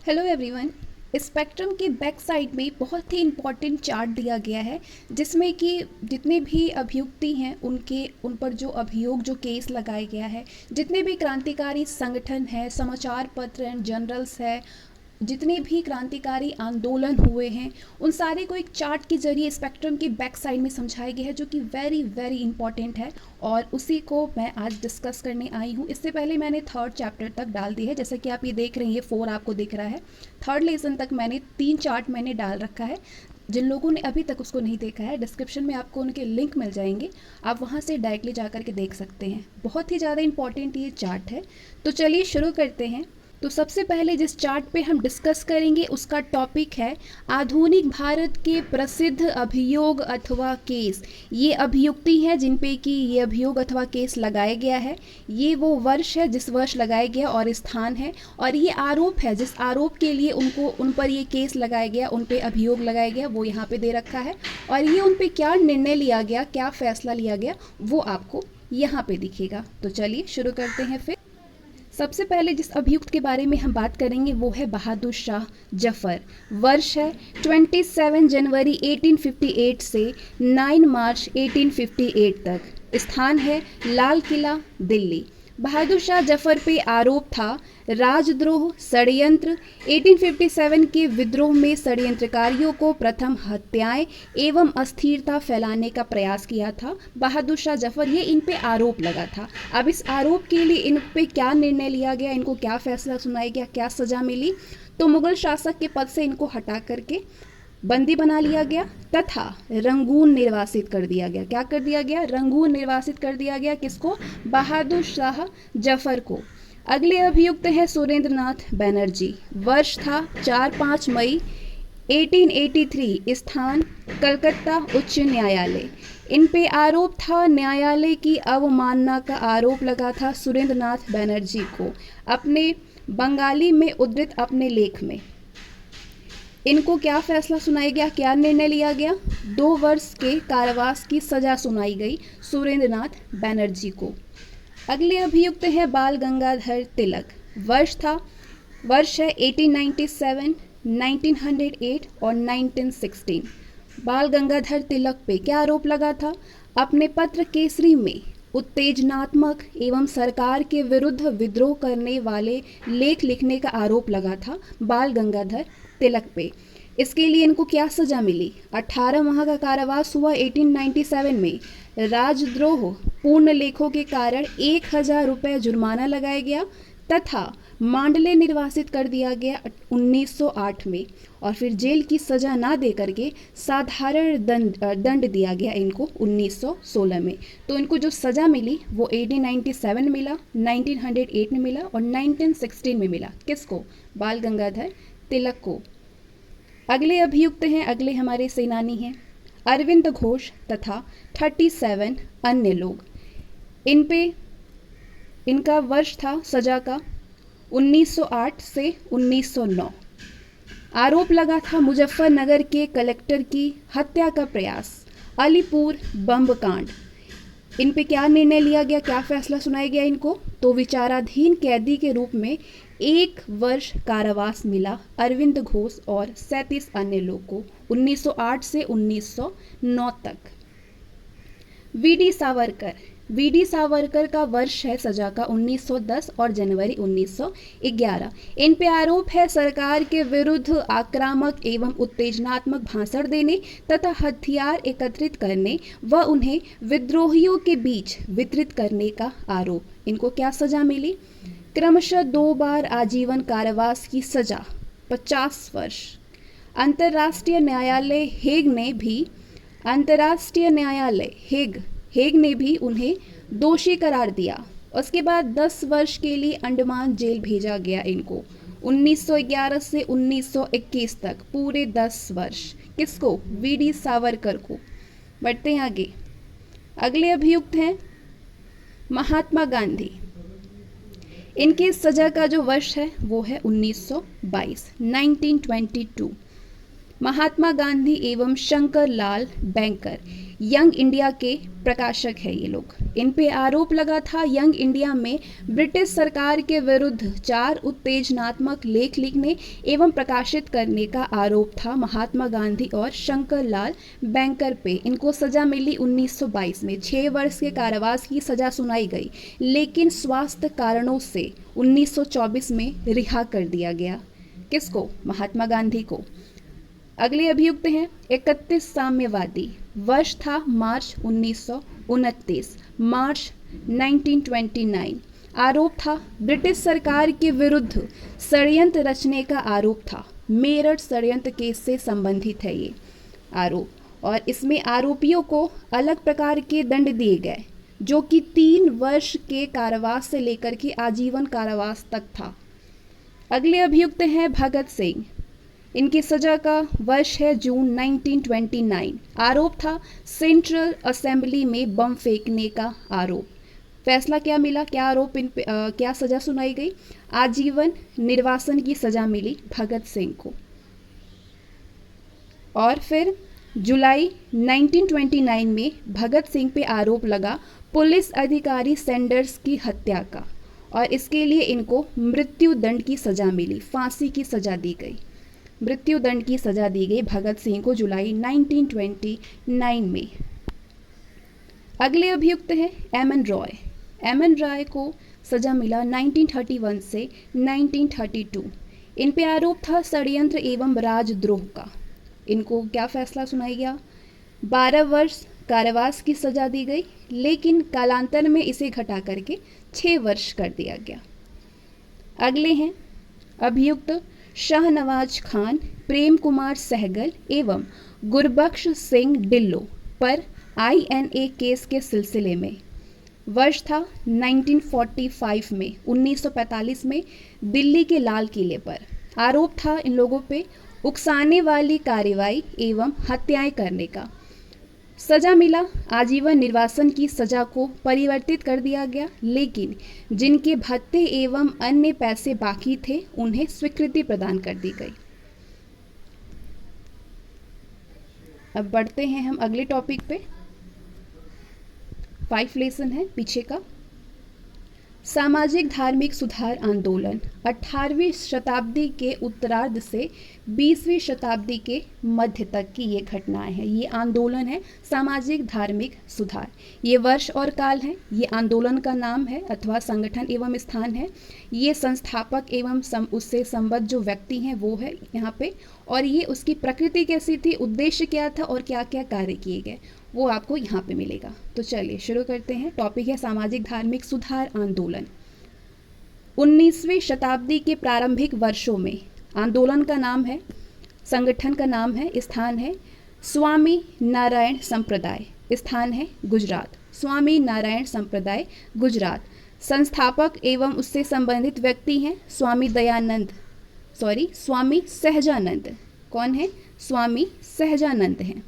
Hello everyone. Spectrum के back side में बहुत ही इम्पॉर्टेंट चार्ट दिया गया है जिसमें कि जितने भी अभियुक्ति हैं उन पर जो अभियोग जो केस लगाया गया है, जितने भी क्रांतिकारी संगठन है, समाचार पत्र एंड जर्नल्स है, जितने भी क्रांतिकारी आंदोलन हुए हैं, उन सारे को एक चार्ट के जरिए स्पेक्ट्रम के बैक साइड में समझाया गया है जो कि वेरी वेरी इंपॉर्टेंट है और उसी को मैं आज डिस्कस करने आई हूँ। इससे पहले मैंने थर्ड चैप्टर तक डाल दी है, जैसा कि आप ये देख रहे हैं, ये 4 आपको दिख रहा है। थर्ड लेसन तक मैंने 3 चार्ट मैंने डाल रखा है। जिन लोगों ने अभी तक उसको नहीं देखा है, डिस्क्रिप्शन में आपको उनके लिंक मिल जाएंगे, आप वहाँ से डायरेक्टली जा कर के देख सकते हैं। बहुत ही ज़्यादा इंपॉर्टेंट ये चार्ट है। तो चलिए शुरू करते हैं। तो सबसे पहले जिस चार्ट पे हम डिस्कस करेंगे उसका टॉपिक है आधुनिक भारत के प्रसिद्ध अभियोग अथवा केस। ये अभियुक्ति हैं जिन पे कि ये अभियोग अथवा केस लगाया गया है। ये वो वर्ष है जिस वर्ष लगाया गया और स्थान है, और ये आरोप है जिस आरोप के लिए उन पर ये केस लगाया गया, उन पे अभियोग लगाया गया, वो यहाँ पे दे रखा है। और ये उन पे क्या निर्णय लिया गया, क्या फैसला लिया गया, वो आपको यहाँ पे दिखेगा। तो चलिए शुरू करते हैं। फिर सबसे पहले जिस अभियुक्त के बारे में हम बात करेंगे वो है बहादुर शाह जफर। वर्ष है 27 जनवरी 1858 से 9 मार्च 1858 तक। स्थान है लाल किला, दिल्ली। बहादुर शाह जफर पे आरोप था राजद्रोह, षड्यंत्र। 1857 के विद्रोह में षड्यंत्रकारियों को प्रथम हत्याएं एवं अस्थिरता फैलाने का प्रयास किया था बहादुर शाह जफर, ये इन पे आरोप लगा था। अब इस आरोप के लिए इन पे क्या निर्णय लिया गया, इनको क्या फैसला सुनाया गया, क्या सजा मिली? तो मुगल शासक के पद से इनको हटा करके बंदी बना लिया गया तथा रंगून निर्वासित कर दिया गया। क्या कर दिया गया? रंगून निर्वासित कर दिया गया। किसको? बहादुर शाह जफर को। अगले अभियुक्त है सुरेंद्र नाथ बनर्जी। वर्ष था 4-5 मई 1883। स्थान कलकत्ता उच्च न्यायालय। इन पे आरोप था न्यायालय की अवमानना का आरोप लगा था सुरेंद्र नाथ बनर्जी को अपने बंगाली में उद्धृत अपने लेख में। इनको क्या फैसला सुनाया गया, क्या निर्णय लिया गया? 2 वर्ष के कारावास की सजा सुनाई गई सुरेंद्र नाथ बनर्जी को। अगले अभियुक्त है बाल गंगाधर तिलक। वर्ष है 1897, 1908 और 1916। बाल गंगाधर तिलक पे क्या आरोप लगा था? अपने पत्र केसरी में उत्तेजनात्मक एवं सरकार के विरुद्ध विद्रोह करने वाले लेख लिखने का आरोप लगा था बाल गंगाधर तिलक पे। इसके लिए इनको क्या सजा मिली? 18 माह का कारावास हुआ 1897 में। राजद्रोह पूर्ण लेखों के कारण 1000 रुपये जुर्माना लगाया गया तथा मांडले निर्वासित कर दिया गया 1908 में, और फिर जेल की सजा ना दे करके साधारण दंड दिया गया इनको 1916 में। तो इनको जो सज़ा मिली वो 1897 में मिला, 1908 में मिला और 1916 में मिला। किसको? बाल गंगाधर तिलक को। अगले अभियुक्त हैं, अगले हमारे सेनानी हैं अरविंद घोष तथा 37 अन्य लोग। इन पे इनका वर्ष था सजा का 1908 से 1909। आरोप लगा था मुजफ्फरनगर के कलेक्टर की हत्या का प्रयास, अलीपुर बम कांड। इन पे क्या निर्णय लिया गया, क्या फैसला सुनाया गया इनको? तो विचाराधीन कैदी के रूप में 1 वर्ष कारावास मिला अरविंद घोष और 37 अन्य लोग को 1908 से 1909 तक। वी डी सावरकर का वर्ष है सजा का 1910 और जनवरी 1911। इन पे आरोप है सरकार के विरुद्ध आक्रामक एवं उत्तेजनात्मक भाषण देने तथा हथियार एकत्रित करने व उन्हें विद्रोहियों के बीच वितरित करने का आरोप। इनको क्या सजा मिली? क्रमशः 2 बार आजीवन कारावास की सजा, 50 वर्ष। अंतर्राष्ट्रीय न्यायालय हेग ने भी उन्हें दोषी करार दिया। उसके बाद 10 वर्ष के लिए अंडमान जेल भेजा गया इनको 1911 से 1921 तक, पूरे 10 वर्ष। किसको? वी.डी. सावरकर को। बढ़ते हैं आगे। अगले अभियुक्त हैं महात्मा गांधी। इनके सजा का जो वर्ष है वो है 1922, 1922। महात्मा गांधी एवं Shankar Lal banker young India के प्रकाशक है ये लोग। इन पे आरोप लगा था यंग इंडिया में ब्रिटिश सरकार के विरुद्ध 4 उत्तेजनात्मक लेख लिखने एवं प्रकाशित करने का आरोप था महात्मा गांधी और शंकर लाल बैंकर पे। इनको सजा मिली 1922 में, 6 वर्ष के कारावास की सजा सुनाई गई, लेकिन स्वास्थ्य कारणों से 1924 में रिहा कर दिया गया। किसको? महात्मा गांधी को। अगले अभियुक्त हैं 31 साम्यवादी। वर्ष था मार्च 1929, मार्च 1929। आरोप था ब्रिटिश सरकार के विरुद्ध षड्यंत्र रचने का आरोप था। मेरठ षड्यंत्र केस से संबंधित है ये आरोप, और इसमें आरोपियों को अलग प्रकार के दंड दिए गए, जो कि 3 वर्ष के कारावास से लेकर के आजीवन कारावास तक था। अगले अभियुक्त हैं भगत सिंह। इनकी सजा का वर्ष है जून 1929। आरोप था सेंट्रल असेंबली में बम फेंकने का आरोप। फैसला क्या मिला? क्या आरोप इन पे क्या सजा सुनाई गई? आजीवन निर्वासन की सजा मिली भगत सिंह को। और फिर जुलाई 1929 में भगत सिंह पे आरोप लगा पुलिस अधिकारी सैंडर्स की हत्या का, और इसके लिए इनको मृत्यु दंड की सजा मिली, फांसी की सजा दी गई। मृत्यु दंड की सजा दी गई भगत सिंह को जुलाई 1929 में। अगले अभियुक्त है एम.एन. रॉय। एम.एन. रॉय को सजा मिला 1931 से 1932। इन पे आरोप था षड्यंत्र एवं राजद्रोह का। इनको क्या फैसला सुनाया गया? 12 वर्ष कारावास की सजा दी गई, लेकिन कालांतर में इसे घटा करके 6 वर्ष कर दिया गया। अगले हैं अभियुक्त शाहनवाज खान, प्रेम कुमार सहगल एवं गुरबख्श सिंह ढिल्लों पर INA केस के सिलसिले में। वर्ष था 1945 में, 1945 में दिल्ली के लाल किले पर। आरोप था इन लोगों पे उकसाने वाली कार्रवाई एवं हत्याएं करने का। सजा मिला आजीवन निर्वासन की सजा को परिवर्तित कर दिया गया, लेकिन जिनके भत्ते एवं अन्य पैसे बाकी थे उन्हें स्वीकृति प्रदान कर दी गई। अब बढ़ते हैं हम अगले टॉपिक पे। 5 लेसन है पीछे का। सामाजिक धार्मिक सुधार आंदोलन 18वीं शताब्दी के उत्तरार्ध से 20वीं शताब्दी के मध्य तक की ये घटनाएं हैं। ये आंदोलन है सामाजिक धार्मिक सुधार। ये वर्ष और काल है। ये आंदोलन का नाम है अथवा संगठन एवं स्थान है। ये संस्थापक एवं उससे संबद्ध जो व्यक्ति हैं वो है यहाँ पे, और ये उसकी प्रकृति कैसी थी, उद्देश्य क्या था और क्या क्या कार्य किए गए, वो आपको यहाँ पे मिलेगा। तो चलिए शुरू करते हैं। टॉपिक है सामाजिक धार्मिक सुधार आंदोलन। 19वीं शताब्दी के प्रारंभिक वर्षों में आंदोलन का नाम है, संगठन का नाम है, स्थान है स्वामी नारायण संप्रदाय, स्थान है गुजरात। स्वामी नारायण संप्रदाय गुजरात। संस्थापक एवं उससे संबंधित व्यक्ति हैं स्वामी सहजानंद। कौन है? स्वामी सहजानंद हैं।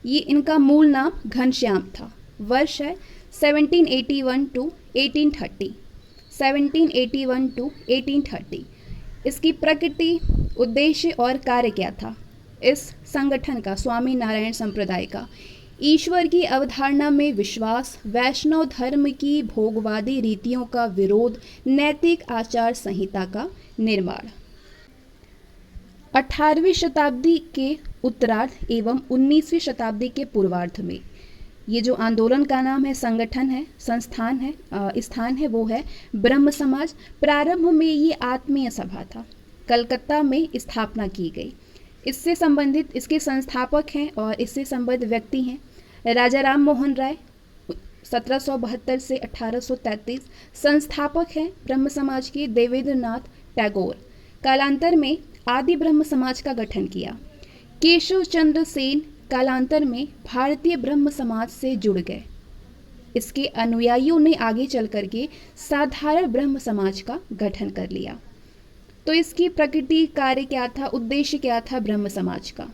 ये इनका मूल नाम घनश्याम था। वर्ष है 1781 टू 1830। 1781 टू 1830। इसकी प्रकृति, उद्देश्य और कार्य क्या था इस संगठन का, स्वामी नारायण संप्रदाय का? ईश्वर की अवधारणा में विश्वास, वैष्णव धर्म की भोगवादी रीतियों का विरोध, नैतिक आचार संहिता का निर्माण। 18वीं शताब्दी के उत्तरार्ध एवं 19वीं शताब्दी के पूर्वार्ध में ये जो आंदोलन का नाम है, संगठन है, संस्थान है, स्थान है, वो है ब्रह्म समाज। प्रारंभ में ये आत्मीय सभा था, कलकत्ता में स्थापना की गई। इससे संबंधित इसके संस्थापक हैं और इससे संबद्ध व्यक्ति हैं राजा राम मोहन राय 1772 से 1833। संस्थापक हैं ब्रह्म समाज के देवेंद्र नाथ टैगोर। कालांतर में आदि ब्रह्म समाज का गठन किया। केशव चंद्र सेन कालांतर में भारतीय ब्रह्म समाज से जुड़ गए। इसके अनुयायियों ने आगे चल करके साधारण ब्रह्म समाज का गठन कर लिया। तो इसकी प्रकृति, कार्य क्या था, उद्देश्य क्या था ब्रह्म समाज का?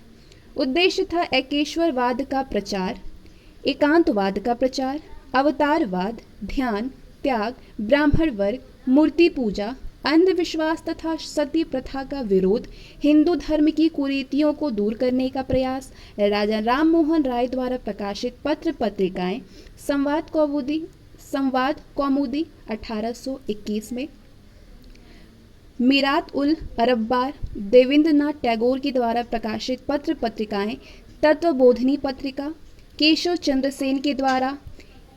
उद्देश्य था एकेश्वरवाद का प्रचार, एकांतवाद का प्रचार, अवतारवाद, ध्यान, त्याग, ब्राह्मण वर्ग, मूर्ति पूजा, अंधविश्वास तथा सती प्रथा का विरोध, हिंदू धर्म की कुरीतियों को दूर करने का प्रयास, राजा राम मोहन राय द्वारा प्रकाशित पत्र पत्रिकाएं, संवाद कौमुदी 1821 में, मीरात उल अरब्बार, देवेंद्रनाथ टैगोर के द्वारा प्रकाशित पत्र पत्रिकाएं, तत्वबोधिनी पत्रिका, केशव चंद्र सेन के द्वारा,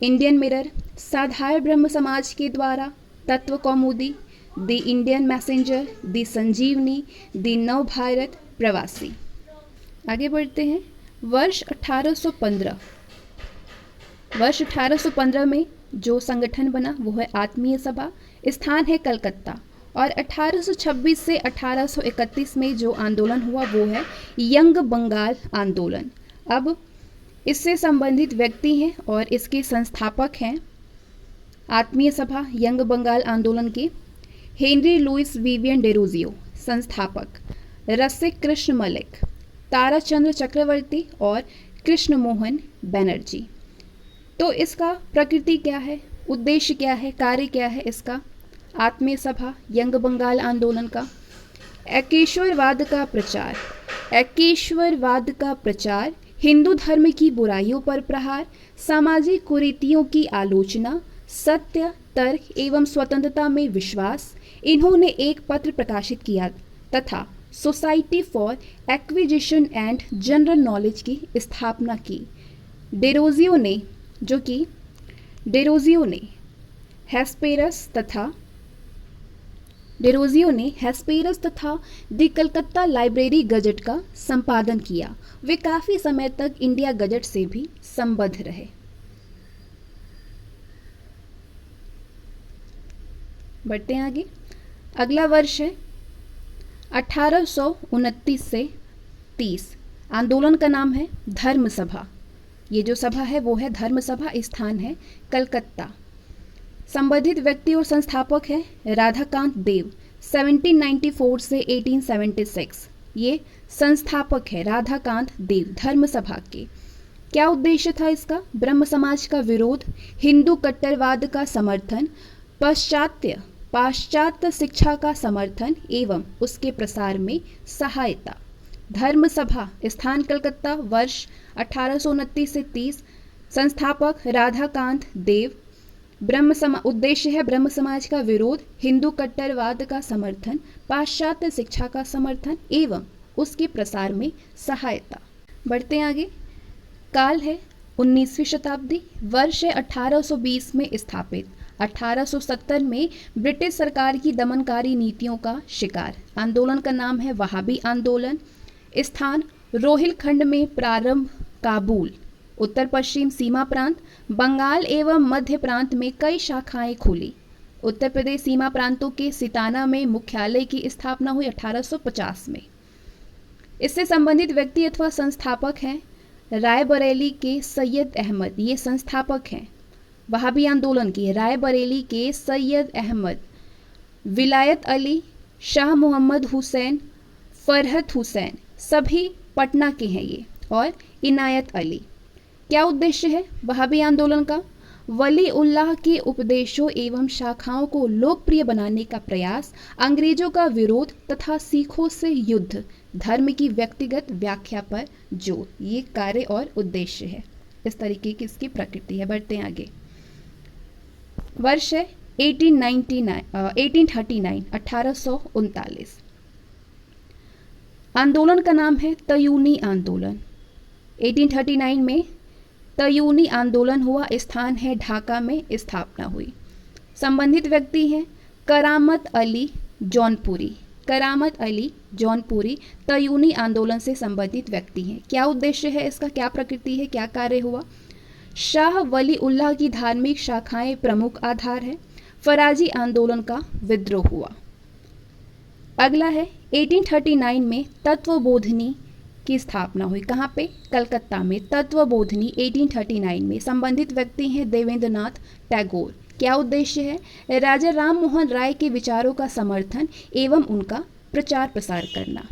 इंडियन मिरर, साधारण ब्रह्म समाज के द्वारा Tattva Kaumudi, the Indian Messenger, the Sanjivani, the Nav Bharat प्रवासी। आगे बढ़ते हैं। वर्ष 1815 में जो संगठन बना वो है आत्मीय सभा, स्थान है कलकत्ता। और 1826 से 1831 में जो आंदोलन हुआ वो है यंग बंगाल आंदोलन। अब इससे संबंधित व्यक्ति हैं और इसके संस्थापक हैं आत्मीय सभा यंग बंगाल आंदोलन के हेनरी लुइस विवियन डेरोजियो संस्थापक, रसिक कृष्ण मलिक, ताराचंद्र चक्रवर्ती और कृष्ण मोहन बनर्जी। तो इसका प्रकृति क्या है, उद्देश्य क्या है, कार्य क्या है इसका आत्मीय सभा यंग बंगाल आंदोलन का? एकेश्वरवाद का प्रचार, हिंदू धर्म की बुराइयों पर प्रहार, सामाजिक कुरीतियों की आलोचना, सत्य, तर्क एवं स्वतंत्रता में विश्वास। इन्होंने एक पत्र प्रकाशित किया तथा society for acquisition and general knowledge की स्थापना की। डेरोजियो ने हेस्पेरस तथा द कलकत्ता लाइब्रेरी गजट का संपादन किया। वे काफी समय तक इंडिया गजट से भी संबद्ध रहे। बढ़ते हैं आगे। अगला वर्ष है 1829 से 30। आंदोलन का नाम है धर्म सभा। ये जो सभा है वो है धर्म सभा, स्थान है कलकत्ता। संबंधित व्यक्ति और संस्थापक है राधाकांत देव, 1794 से 1876। ये संस्थापक है राधाकांत देव धर्म सभा के। क्या उद्देश्य था इसका? ब्रह्म समाज का विरोध, हिंदू कट्टरवाद का समर्थन, पाश्चात्य शिक्षा का समर्थन एवं उसके प्रसार में सहायता। धर्म सभा, स्थान कलकत्ता, वर्ष 1829 से 30। संस्थापक राधाकांत देव। उद्देश्य है ब्रह्म समाज का विरोध, हिंदू कट्टरवाद का समर्थन, पाश्चात्य शिक्षा का समर्थन एवं उसके प्रसार में सहायता। बढ़ते हैं आगे। काल है 19वीं शताब्दी, वर्ष है 1820 में स्थापित। 1870 में ब्रिटिश सरकार की दमनकारी नीतियों का शिकार। आंदोलन का नाम है वहाबी आंदोलन। स्थान रोहिलखंड में प्रारंभ काबुल, उत्तर पश्चिम सीमा प्रांत, बंगाल एवं मध्य प्रांत में कई शाखाएं खुली। उत्तर प्रदेश सीमा प्रांतों के सिताना में मुख्यालय की स्थापना हुई 1850 में। इससे संबंधित व्यक्ति अथवा संस्थापक हैं रायबरेली के सैयद अहमद, ये संस्थापक हैं वहाबी आंदोलन की। रायबरेली के सैयद अहमद, विलायत अली, शाह मोहम्मद हुसैन, फरहत हुसैन, सभी पटना के हैं ये, और इनायत अली। क्या उद्देश्य है वहाबी आंदोलन का? वली उल्लाह के उपदेशों एवं शाखाओं को लोकप्रिय बनाने का प्रयास, अंग्रेजों का विरोध तथा सिखों से युद्ध, धर्म की व्यक्तिगत व्याख्या पर जोर, ये कार्य और उद्देश्य है। इस तरीके की इसकी प्रकृति है। बढ़ते हैं आगे। वर्ष है 1839। आंदोलन का नाम है तयूनी आंदोलन। 1839 में तयूनी आंदोलन हुआ। स्थान है ढाका में स्थापना हुई। संबंधित व्यक्ति हैं करामत अली जौनपुरी तयूनी आंदोलन से संबंधित व्यक्ति हैं। क्या उद्देश्य है इसका, क्या प्रकृति है, क्या कार्य हुआ? शाह वली उल्लाह की धार्मिक शाखाएं प्रमुख आधार है। फराजी आंदोलन का विद्रोह हुआ। अगला है 1839 में तत्वबोधिनी की स्थापना हुई। कहाँ पे? कलकत्ता में। तत्वबोधिनी 1839 में। संबंधित व्यक्ति हैं देवेंद्रनाथ टैगोर। क्या उद्देश्य है? राजा राम मोहन राय के विचारों का समर्थन एवं उनका प्रचार प्रसार करना।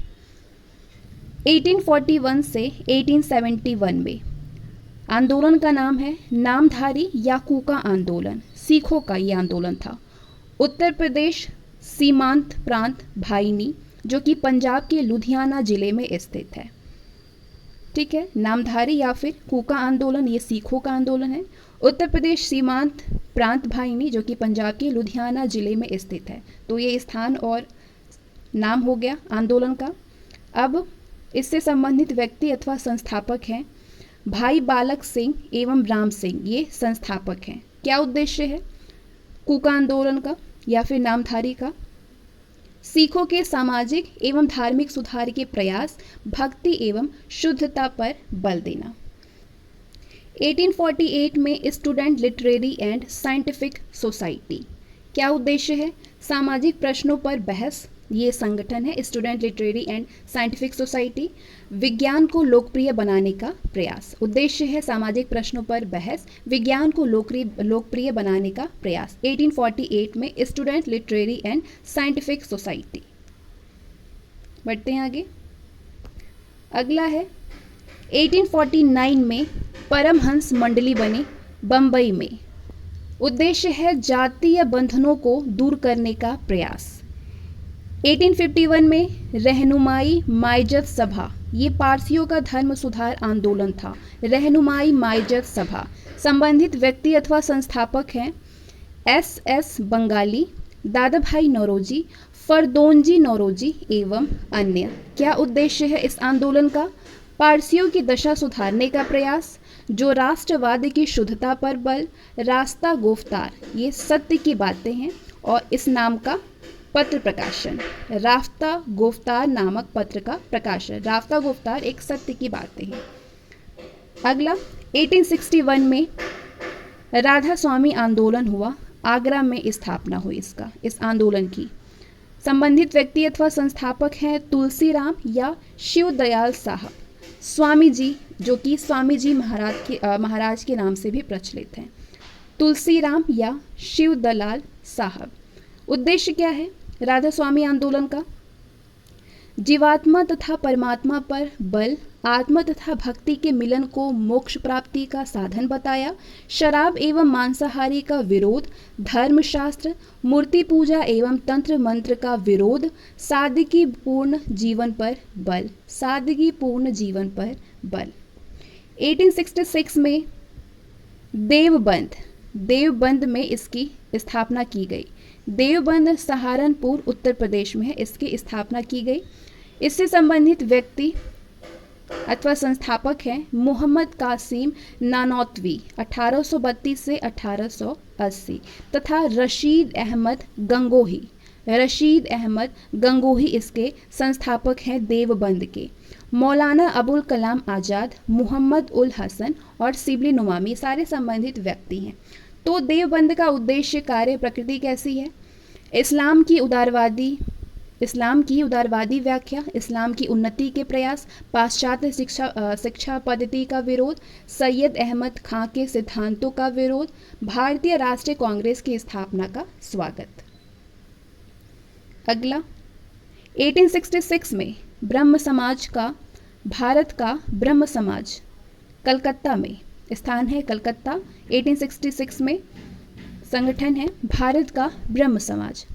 1841 से 1871 में आंदोलन का नाम है नामधारी याकूका आंदोलन। सिखों का ये आंदोलन था। उत्तर प्रदेश सीमांत प्रांत भाईनी जो कि पंजाब के लुधियाना जिले में स्थित है। ठीक है, नामधारी या फिर कूका आंदोलन, ये सिखों का आंदोलन है। उत्तर प्रदेश सीमांत प्रांत भाईनी जो कि पंजाब के लुधियाना जिले में स्थित है। तो ये स्थान और नाम हो गया आंदोलन का। अब इससे संबंधित व्यक्ति अथवा संस्थापक हैं भाई बालक सिंह एवं राम सिंह, ये संस्थापक हैं। क्या उद्देश्य है कूका आंदोलन का या फिर नामधारी का? सिखों के सामाजिक एवं धार्मिक सुधार के प्रयास, भक्ति एवं शुद्धता पर बल देना। 1848 में student literary and scientific society, क्या उद्देश्य है? सामाजिक प्रश्नों पर बहस, ये संगठन है student literary and scientific society. विज्ञान को लोकप्रिय बनाने का प्रयास, उद्देश्य है सामाजिक प्रश्नों पर बहस, विज्ञान को लोकप्रिय बनाने का प्रयास। 1848 में student literary and scientific society. बढ़ते हैं आगे। अगला है 1849 में परमहंस मंडली बनी बंबई में, उद्देश्य है जातीय बंधनों को दूर करने का प्रयास। 1851 में रहनुमाई माइजत सभा, ये पारसियों का धर्म सुधार आंदोलन था। रहनुमाई माइजत सभा, संबंधित व्यक्ति अथवा संस्थापक हैं एस बंगाली, दादा भाई नौरोजी, फरदोंजी नौरोजी एवं अन्य। क्या उद्देश्य है इस आंदोलन का? पारसियों की दशा सुधारने का प्रयास, जो राष्ट्रवाद की शुद्धता पर बल, रास्ता गुफ्तार, ये सत्य की बातें हैं। और इस नाम का पत्र प्रकाशन, रास्ता गुफ्तार नामक पत्र का प्रकाशन। रास्ता गुफ्तार एक सत्य की बातें हैं। अगला 1861 में राधा स्वामी आंदोलन हुआ, आगरा में स्थापना हुई इस आंदोलन की। संबंधित व्यक्ति अथवा संस्थापक हैं तुलसीराम या शिव दयाल साहब, स्वामी जी, जो कि स्वामी जी महाराज के नाम से भी प्रचलित हैं। तुलसीराम या शिव दलाल साहब। उद्देश्य क्या है राधा स्वामी आंदोलन का? जीवात्मा तथा परमात्मा पर बल, आत्मा तथा भक्ति के मिलन को मोक्ष प्राप्ति का साधन बताया, शराब एवं मांसाहारी का विरोध, धर्मशास्त्र, मूर्ति पूजा एवं तंत्र मंत्र का विरोध, सादगी पूर्ण जीवन पर बल, सादगी पूर्ण जीवन पर बल। 1866 में देवबंद में इसकी स्थापना की गई। देवबंद सहारनपुर उत्तर प्रदेश में है, इसकी स्थापना की गई। इससे संबंधित व्यक्ति अथवा संस्थापक हैं मोहम्मद कासिम नानौतवी 1832 से 1880 तथा रशीद अहमद गंगोही इसके संस्थापक हैं देवबंद के। मौलाना अबुल कलाम आज़ाद, मोहम्मद उल हसन और सिबली नुमामी सारे संबंधित व्यक्ति हैं। तो देवबंद का उद्देश्य, कार्य, प्रकृति कैसी है? इस्लाम की उदारवादी व्याख्या, इस्लाम की उन्नति के प्रयास, पाश्चात्य शिक्षा पद्धति का विरोध, सैयद अहमद खां के सिद्धांतों का विरोध, भारतीय राष्ट्रीय कांग्रेस की स्थापना का स्वागत। अगला 1866 में ब्रह्म समाज का, भारत का ब्रह्म समाज कलकत्ता में, स्थान है कलकत्ता। 1866 में संगठन है भारत का ब्रह्म समाज।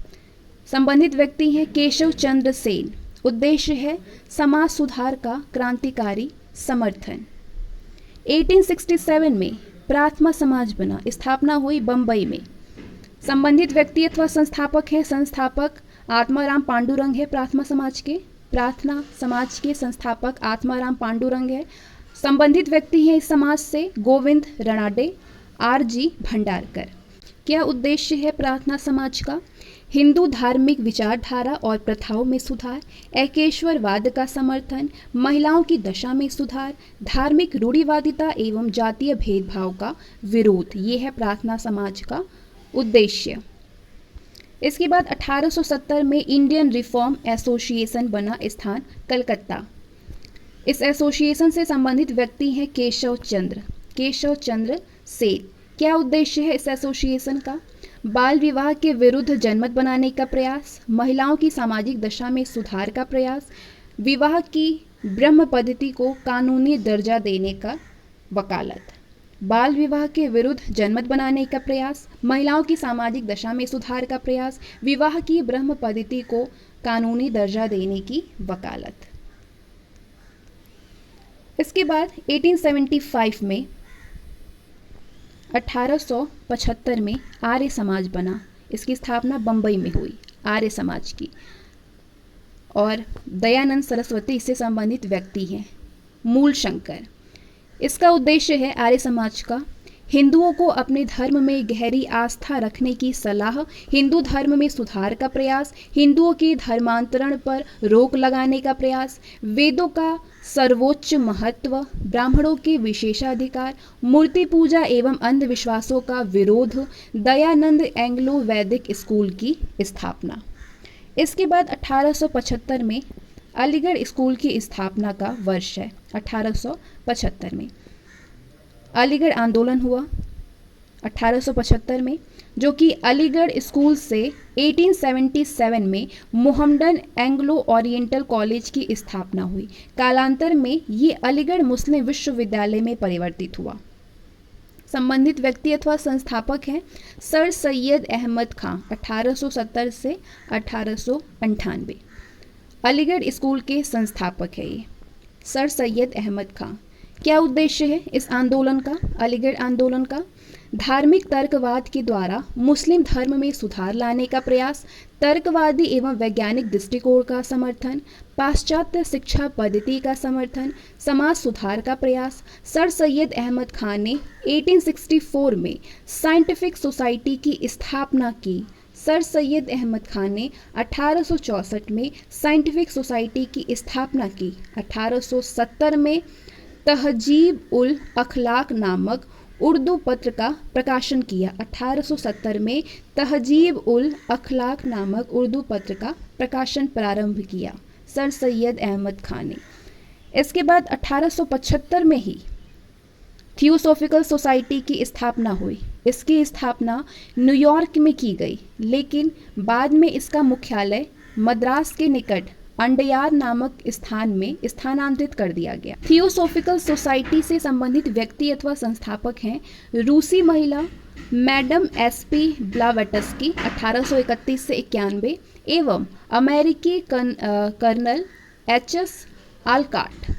संबंधित व्यक्ति हैं केशव चंद्र सेन, उद्देश्य है समाज सुधार का क्रांतिकारी समर्थन। 1867 में प्रार्थना समाज बना, स्थापना हुई बंबई में। संबंधित व्यक्ति अथवा संस्थापक हैं, संस्थापक आत्माराम पांडुरंग है प्रार्थना समाज के संस्थापक आत्माराम पांडुरंग है। संबंधित व्यक्ति हैं इस समाज से गोविंद रणाडे, आर.जी. भंडारकर। क्या उद्देश्य है प्रार्थना समाज का? हिंदू धार्मिक विचारधारा और प्रथाओं में सुधार, एकेश्वरवाद का समर्थन, महिलाओं की दशा में सुधार, धार्मिक रूढ़िवादिता एवं जातीय भेदभाव का विरोध, ये है प्रार्थना समाज का उद्देश्य। इसके बाद 1870 में इंडियन रिफॉर्म एसोसिएशन बना, स्थान कलकत्ता। इस एसोसिएशन से संबंधित व्यक्ति हैं केशव चंद्र सेन। क्या उद्देश्य है इस एसोसिएशन का? बाल विवाह के विरुद्ध जनमत बनाने का प्रयास, महिलाओं की सामाजिक दशा में सुधार का प्रयास, विवाह की ब्रह्म पद्धति को कानूनी दर्जा देने का वकालत। बाल विवाह के विरुद्ध जनमत बनाने का प्रयास, महिलाओं की सामाजिक दशा में सुधार का प्रयास, विवाह की ब्रह्म पद्धति को कानूनी दर्जा देने की वकालत। इसके बाद 1875 में 1875 में आर्य समाज बना। इसकी स्थापना बंबई में हुई आर्य समाज की, और दयानंद सरस्वती इससे संबंधित व्यक्ति हैं। मूल शंकर, इसका उद्देश्य है आर्य समाज का हिंदुओं को अपने धर्म में गहरी आस्था रखने की सलाह, हिंदू धर्म में सुधार का प्रयास, हिंदुओं के धर्मांतरण पर रोक लगाने का प्रयास, वेदों का सर्वोच्च महत्व, ब्राह्मणों के विशेषाधिकार, मूर्ति पूजा एवं अंधविश्वासों का विरोध, दयानंद एंग्लो वैदिक स्कूल की स्थापना। इसके बाद 1875 में अलीगढ़ स्कूल की स्थापना का वर्ष है। 1875 में अलीगढ़ आंदोलन हुआ 1875 में, जो कि अलीगढ़ स्कूल से 1877 में मोहम्मडन एंग्लो ओरिएंटल कॉलेज की स्थापना हुई। कालांतर में ये अलीगढ़ मुस्लिम विश्वविद्यालय में परिवर्तित हुआ। संबंधित व्यक्ति अथवा संस्थापक हैं सर सैयद अहमद खां, 1870 से 1898। अलीगढ़ स्कूल के संस्थापक है ये सर सैयद अहमद खां। क्या उद्देश्य है इस आंदोलन का, अलीगढ़ आंदोलन का? धार्मिक तर्कवाद के द्वारा मुस्लिम धर्म में सुधार लाने का प्रयास, तर्कवादी एवं वैज्ञानिक दृष्टिकोण का समर्थन, पाश्चात्य शिक्षा पद्धति का समर्थन, समाज सुधार का प्रयास। सर सैयद अहमद खान ने 1864 में साइंटिफिक सोसाइटी की स्थापना की। सर सैयद अहमद खान ने 1864 में साइंटिफिक सोसाइटी की स्थापना की। 1870 में तहजीब उल अखलाक नामक उर्दू पत्र का प्रकाशन किया। 1870 में तहजीब उल अखलाक नामक उर्दू पत्र का प्रकाशन प्रारंभ किया सर सैयद अहमद खान ने। इसके बाद 1875 में ही थियोसॉफिकल सोसाइटी की स्थापना हुई। इसकी स्थापना न्यूयॉर्क में की गई, लेकिन बाद में इसका मुख्यालय मद्रास के निकट अंडयार नामक स्थान में स्थानांतरित कर दिया गया। थियोसॉफिकल सोसाइटी से संबंधित व्यक्ति अथवा संस्थापक हैं रूसी महिला मैडम एसपी ब्लावटस्की 1831 से 91 एवं अमेरिकी कर्नल एचएस आलकाट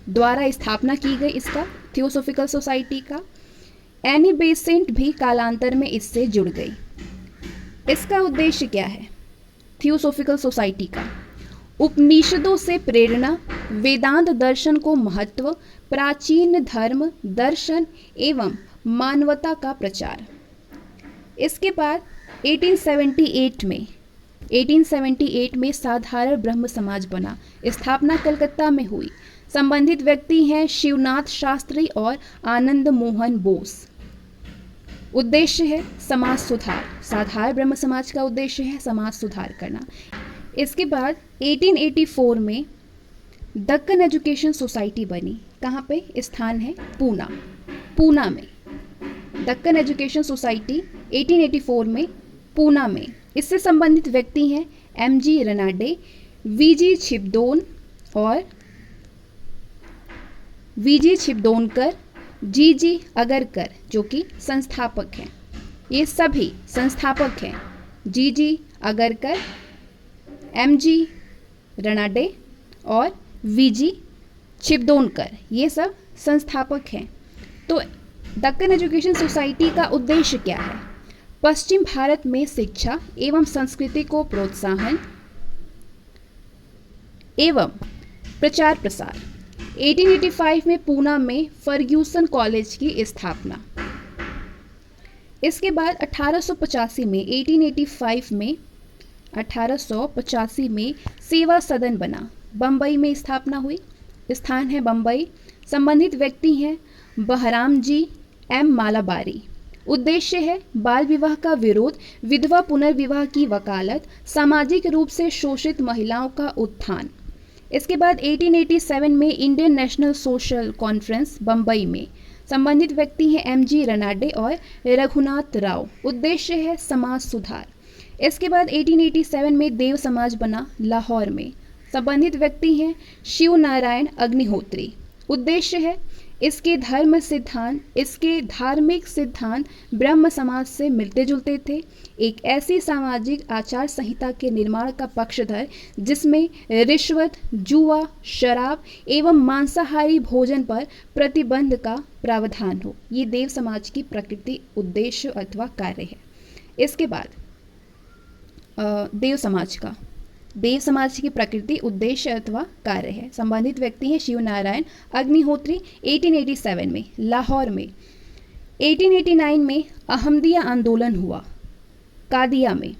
द्वारा स्थापना की गई इसका थियोसॉफिकल सोसाइटी का। एनी बेसेंट भी कालांतर में इससे जुड़ गई। इसका उद्देश्य क्या है थियोसॉफिकल सोसाइटी का? उपनिषदों से प्रेरणा, वेदांत दर्शन को महत्व, प्राचीन धर्म दर्शन एवं मानवता का प्रचार। इसके बाद 1878 में साधारण ब्रह्म समाज बना। स्थापना कलकत्ता में हुई। संबंधित व्यक्ति हैं शिवनाथ शास्त्री और आनंद मोहन बोस। उद्देश्य है समाज सुधार। साधारण ब्रह्म समाज का उद्देश्य है समाज सुधार करना। इसके बाद 1884 में दक्कन एजुकेशन सोसाइटी बनी। कहाँ पे? स्थान है पूना में। दक्कन एजुकेशन सोसाइटी 1884 में पूना में। इससे संबंधित व्यक्ति हैं एमजी रनाडे, वीजी छिब्दोनकर, जीजी अगरकर, जो कि संस्थापक हैं। ये सभी संस्थापक हैं। जीजी अगरकर, एमजी रनाडे और वीजी छिब्दोनकर, ये सब संस्थापक हैं। तो दक्कन एजुकेशन सोसाइटी का उद्देश्य क्या है? पश्चिम भारत में शिक्षा एवं संस्कृति को प्रोत्साहन एवं प्रचार प्रसार। 1885 में पूना में फर्ग्यूसन कॉलेज की स्थापना। इसके बाद 1885 में सेवा सदन बना। बम्बई में स्थापना हुई। स्थान है बम्बई। संबंधित व्यक्ति हैं बहराम जी एम मालाबारी। उद्देश्य है बाल विवाह का विरोध, विधवा पुनर्विवाह की वकालत, सामाजिक रूप से शोषित महिलाओं का उत्थान। इसके बाद 1887 में Indian national social conference Bombay में। संबंधित व्यक्ति हैं एमजी रनाडे और रघुनाथ राव। उद्देश्य है समाज सुधार। इसके बाद 1887 में देव समाज बना लाहौर में। संबंधित व्यक्ति हैं शिव नारायण अग्निहोत्री। उद्देश्य है इसके धार्मिक सिद्धांत ब्रह्म समाज से मिलते जुलते थे। एक ऐसी सामाजिक आचार संहिता के निर्माण का पक्षधर जिसमें रिश्वत, जुआ, शराब एवं मांसाहारी भोजन पर प्रतिबंध का प्रावधान हो। ये देव समाज की प्रकृति, उद्देश्य अथवा कार्य है। इसके बाद देव समाज की प्रकृति, उद्देश्य अथवा कार्य है। संबंधित व्यक्ति हैं शिव नारायण अग्निहोत्री। 1887 में लाहौर में, 1889 में अहमदिया आंदोलन हुआ कादिया में।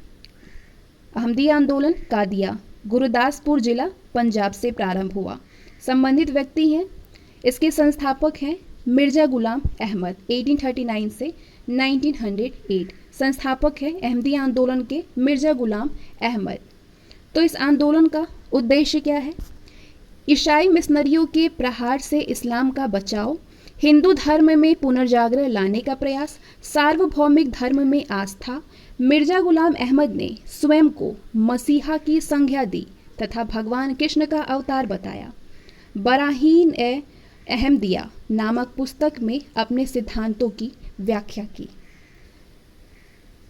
अहमदिया आंदोलन कादिया गुरदासपुर जिला पंजाब से प्रारंभ हुआ। संबंधित व्यक्ति हैं, इसके संस्थापक हैं मिर्जा गुलाम अहमद। 1839 से 1908 संस्थापक हैं अहमदिया आंदोलन के मिर्जा गुलाम अहमद। तो इस आंदोलन का उद्देश्य क्या है? ईसाई मिशनरियों के प्रहार से इस्लाम का बचाव, हिंदू धर्म में पुनर्जागरण लाने का प्रयास, सार्वभौमिक धर्म में आस्था। मिर्जा गुलाम अहमद ने स्वयं को मसीहा की संज्ञा दी तथा भगवान कृष्ण का अवतार बताया। बराहीन ए अहमदिया नामक पुस्तक में अपने सिद्धांतों की व्याख्या की।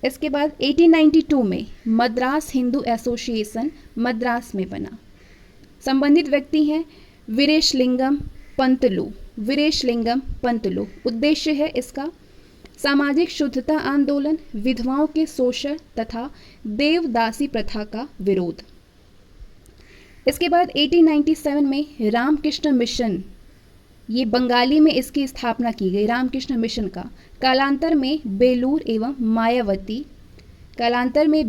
इसके बाद 1892 में मद्रास हिंदू एसोसिएशन मद्रास में बना। संबंधित व्यक्ति हैं वीरेशलिंगम पंतलू। उद्देश्य है इसका सामाजिक शुद्धता आंदोलन, विधवाओं के शोषण तथा देवदासी प्रथा का विरोध। इसके बाद 1897 में रामकृष्ण मिशन, ये बंगाली में इसकी स्थापना की गई, रामकृष्ण मिशन का। कालांतर में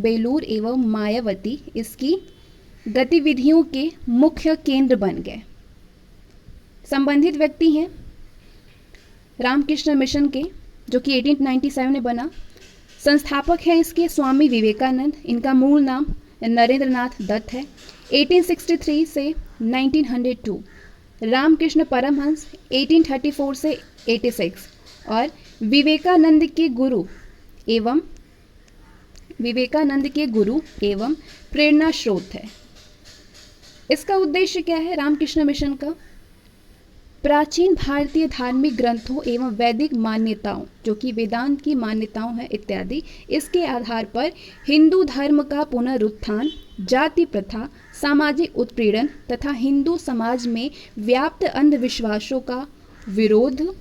बेलूर एवं मायावती इसकी गतिविधियों के मुख्य केंद्र बन गए। संबंधित व्यक्ति हैं रामकृष्ण मिशन के, जो कि 1897 में बना। संस्थापक हैं इसके स्वामी विवेकानंद। इनका मूल नाम नरेंद्रनाथ दत्त है। 1863 से 1902 रामकृष्ण परमहंस। 1834 से 86 और विवेकानंद के गुरु एवं प्रेरणा स्रोत है। इसका उद्देश्य क्या है रामकृष्ण मिशन का? प्राचीन भारतीय धार्मिक ग्रंथों एवं वैदिक मान्यताओं, जो कि वेदांत की मान्यताओं हैं इत्यादि, इसके आधार पर हिंदू धर्म का पुनरुत्थान, जाति प्रथा, सामाजिक उत्पीड़न तथा हिंदू समाज में व्याप्त अंधविश्वासों का विरोध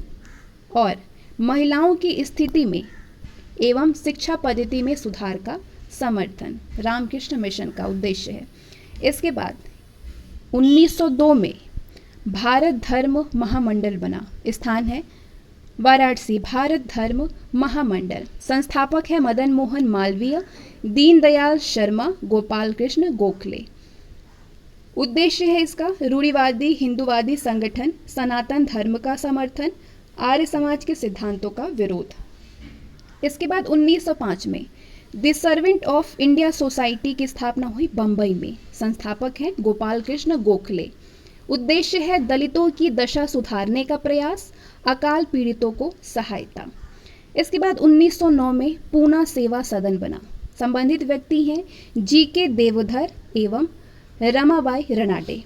और महिलाओं की स्थिति में एवं शिक्षा पद्धति में सुधार का समर्थन रामकृष्ण मिशन का उद्देश्य है। इसके बाद 1902 में भारत धर्म महामंडल बना। स्थान है वाराणसी। भारत धर्म महामंडल। संस्थापक है मदन मोहन मालवीय, दीनदयाल शर्मा, गोपाल कृष्ण गोखले। उद्देश्य है इसका रूढ़िवादी हिंदूवादी संगठन, सनातन धर्म का समर्थन, आर्य समाज के सिद्धांतों का विरोध। इसके बाद 1905 में the servant of India society की स्थापना हुई बंबई में। संस्थापक हैं गोपाल कृष्ण गोखले। उद्देश्य है दलितों की दशा सुधारने का प्रयास, अकाल पीड़ितों को सहायता। इसके बाद 1909 में पूना सेवा सदन बना। संबंधित व्यक्ति हैं जीके देवधर एवं रमाबाई रनाडे।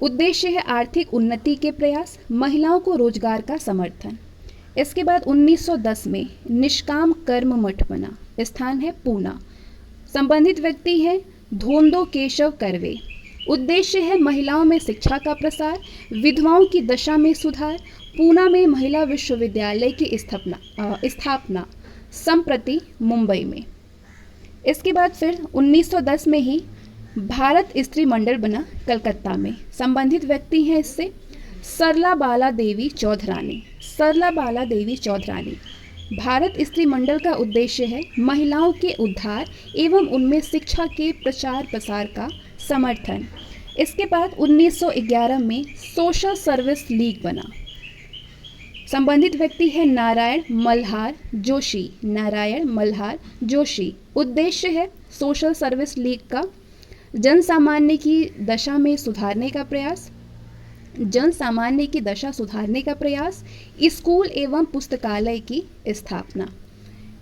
उद्देश्य है आर्थिक उन्नति के प्रयास, महिलाओं को रोजगार का समर्थन। इसके बाद 1910 में निष्काम कर्म मठ बना। स्थान है पूना। संबंधित व्यक्ति हैं धोंदो केशव कर्वे। उद्देश्य है महिलाओं में शिक्षा का प्रसार, विधवाओं की दशा में सुधार, पूना में महिला विश्वविद्यालय की स्थापना संप्रति मुंबई में। इसके बाद फिर 1910 में ही भारत स्त्री मंडल बना कलकत्ता में। संबंधित व्यक्ति हैं इससे सरला बाला देवी चौधरानी। भारत स्त्री मंडल का उद्देश्य है महिलाओं के उद्धार एवं उनमें शिक्षा के प्रचार प्रसार का समर्थन। इसके बाद 1911 में सोशल सर्विस लीग बना। संबंधित व्यक्ति है नारायण मल्हार जोशी। उद्देश्य है सोशल सर्विस लीग का जन सामान्य की दशा सुधारने का प्रयास, स्कूल एवं पुस्तकालय की स्थापना।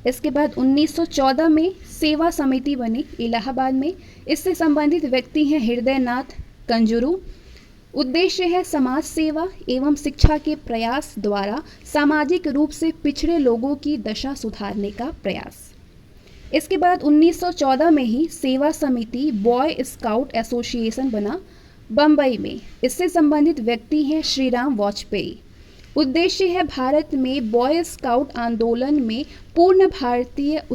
इसके बाद 1914 में सेवा समिति बनी इलाहाबाद में। इससे संबंधित व्यक्ति हैं हृदयनाथ कंजरू, उद्देश्य है समाज सेवा एवं शिक्षा के प्रयास द्वारा सामाजिक रूप से पिछड़े लोगों की दशा सुधारने का प्रयास। इसके बाद 1914 में ही सेवा समिति बॉय स्काउट एसोसिएशन बना बम्बई में। इससे संबंधित व्यक्ति हैं श्री राम वाजपेयी। उद्देश्य है भारत में बॉय स्काउट आंदोलन में पूर्ण भारतीयता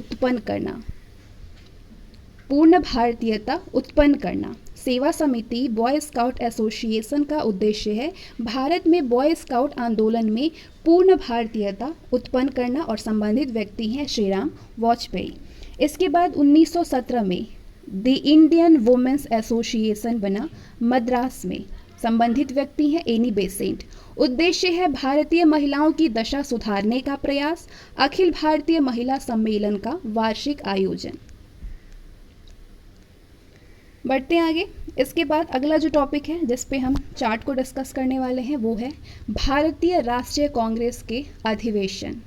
उत्पन्न करना। सेवा समिति बॉय स्काउट एसोसिएशन का उद्देश्य है भारत में बॉय स्काउट आंदोलन में पूर्ण भारतीयता उत्पन्न करना और संबंधित व्यक्ति हैं श्री राम वाजपेयी। इसके बाद 1917 में द इंडियन वुमेन्स एसोसिएशन बना मद्रास में। संबंधित व्यक्ति हैं एनी बेसेंट। उद्देश्य है भारतीय महिलाओं की दशा सुधारने का प्रयास। अखिल भारतीय महिला सम्मेलन का वार्षिक आयोजन। बढ़ते हैं आगे। इसके बाद अगला जो टॉपिक है जिस पे हम चार्ट को डिस्कस करने वाले हैं वो है भारतीय राष्ट्रीय कांग्रेस के अधिवेशन।